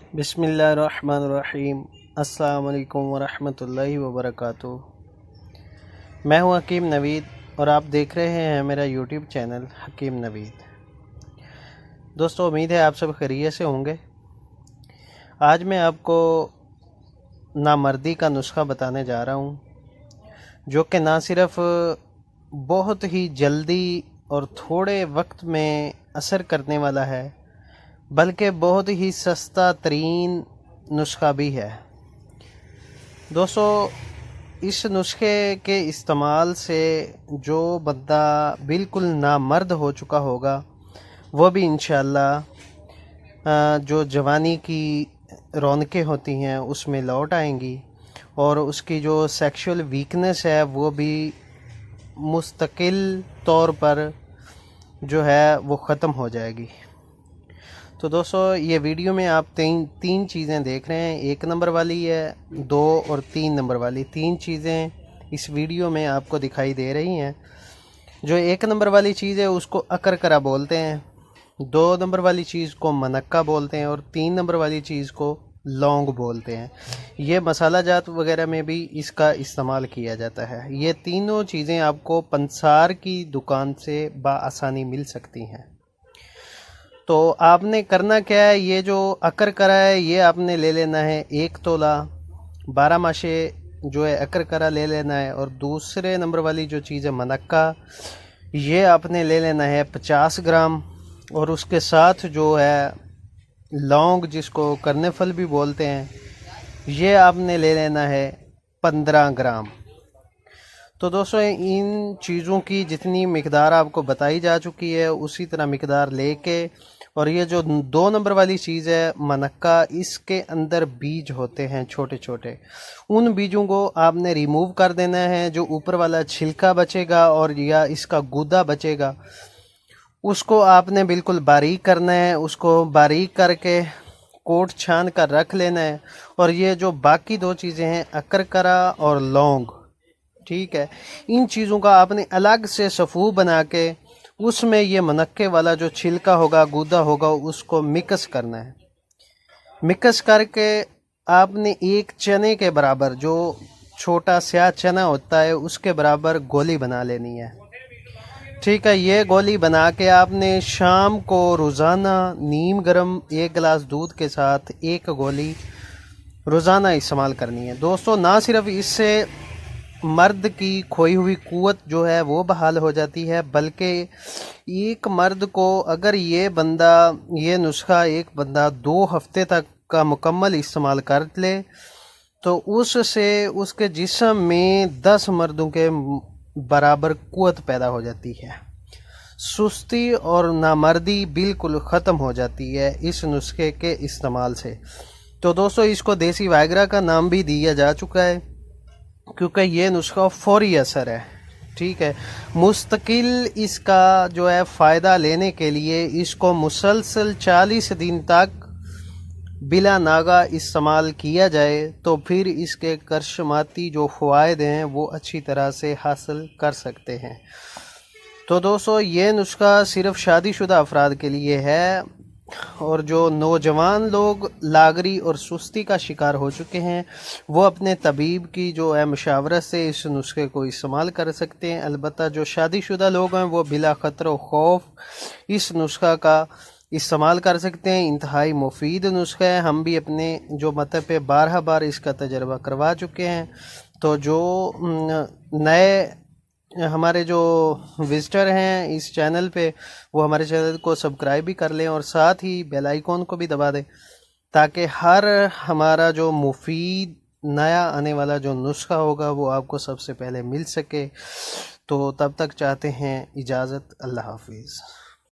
बिस्मिल्लाहिर्रहमानिर्रहीम। अस्सलाम वालेकुम वरहमतुल्लाहि वबरकातुहू। मैं हूं हकीम नवीद और आप देख रहे हैं मेरा यूट्यूब चैनल हकीम नवीद। दोस्तों, उम्मीद है आप सब खैरियत से होंगे। आज मैं आपको नामर्दी का नुस्खा बताने जा रहा हूं, जो कि ना सिर्फ बहुत ही जल्दी और थोड़े वक्त में असर करने वाला है, बल्कि बहुत ही सस्ता तरीन नुस्खा भी है। दोस्तों, इस नुस्खे के इस्तेमाल से जो बंदा बिल्कुल नामर्द हो चुका होगा वो भी इंशाअल्लाह जो जवानी की रौनकें होती हैं उसमें लौट आएंगी और उसकी जो सेक्सुअल वीकनेस है वो भी मुस्तकिल तौर पर जो है वो ख़त्म हो जाएगी। तो दोस्तों, ये वीडियो में आप तीन चीज़ें देख रहे हैं। 1 नंबर वाली है, 2 और 3 नंबर वाली। 3 चीज़ें इस वीडियो में आपको दिखाई दे रही हैं। जो 1 नंबर वाली चीज़ है उसको अकरकरा बोलते हैं, 2 नंबर वाली चीज़ को मनक्का बोलते हैं और 3 नंबर वाली चीज़ को लौंग बोलते हैं। ये मसाला जात वगैरह में भी इसका इस्तेमाल किया जाता है। ये तीनों चीज़ें आपको पंसार की दुकान से बआसानी मिल सकती हैं। तो आपने करना क्या है, ये जो अकरकरा है ये आपने ले लेना है 1 तोला। 12 माशे जो है अकरकरा ले लेना है। और दूसरे नंबर वाली जो चीज़ है मनक्का, ये आपने ले लेना है 50 ग्राम। और उसके साथ जो है लौंग, जिसको करने फल भी बोलते हैं, ये आपने ले लेना है 15 ग्राम। तो दोस्तों, इन चीज़ों की जितनी मिकदार आपको बताई जा चुकी है उसी तरह मिकदार लेके, और ये जो 2 नंबर वाली चीज़ है मनक्का, इसके अंदर बीज होते हैं छोटे छोटे। उन बीजों को आपने रिमूव कर देना है। जो ऊपर वाला छिलका बचेगा और या इसका गूदा बचेगा उसको आपने बिल्कुल बारीक करना है। उसको बारीक करके कोट छान कर रख लेना है। और ये जो बाकी 2 चीज़ें हैं अकरकरा और लौंग, ठीक है, इन चीज़ों का आपने अलग से सफ़ू बना के उसमें ये मनक्के वाला जो छिलका होगा, गूदा होगा, उसको मिक्स करना है। मिक्स करके आपने 1 चने के बराबर, जो छोटा स्याह चना होता है, उसके बराबर गोली बना लेनी है। ठीक है, ये गोली बना के आपने शाम को रोज़ाना नीम गर्म 1 गिलास दूध के साथ 1 गोली रोज़ाना इस्तेमाल करनी है। दोस्तों, ना सिर्फ इससे मर्द की खोई हुई कुव्वत जो है वो बहाल हो जाती है, बल्कि एक मर्द को अगर ये नुस्खा एक बंदा 2 हफ्ते तक का मुकम्मल इस्तेमाल कर ले तो उससे उसके जिस्म में 10 मर्दों के बराबर कुव्वत पैदा हो जाती है। सुस्ती और नामर्दी बिल्कुल ख़त्म हो जाती है इस नुस्खे के इस्तेमाल से। तो दोस्तों, इसको देसी वायग्रा का नाम भी दिया जा चुका है, क्योंकि ये नुस्खा फौरी असर है। ठीक है, मुस्तकिल इसका जो है फ़ायदा लेने के लिए इसको मुसलसल 40 दिन तक बिला नागा इस्तेमाल किया जाए तो फिर इसके करशमाती जो फ़वाइद हैं वो अच्छी तरह से हासिल कर सकते हैं। तो दोस्तों, ये नुस्खा सिर्फ शादीशुदा अफराद के लिए है, और जो नौजवान लोग लागरी और सुस्ती का शिकार हो चुके हैं वो अपने तबीब की जो है मशावरत से इस नुस्खे को इस्तेमाल कर सकते हैं। अलबत्ता जो शादीशुदा लोग हैं वो बिला ख़तरा खौफ इस नुस्खा का इस्तेमाल कर सकते हैं। इंतहाई मुफीद नुस्खा है। हम भी अपने जो मतलब पे 12 बार इसका तजर्बा करवा चुके हैं। तो जो नए हमारे जो विजिटर हैं इस चैनल पे, वो हमारे चैनल को सब्सक्राइब भी कर लें और साथ ही बेल आइकॉन को भी दबा दें, ताकि हर हमारा जो मुफीद नया आने वाला जो नुस्खा होगा वो आपको सबसे पहले मिल सके। तो तब तक चाहते हैं इजाज़त। अल्लाह हाफिज़।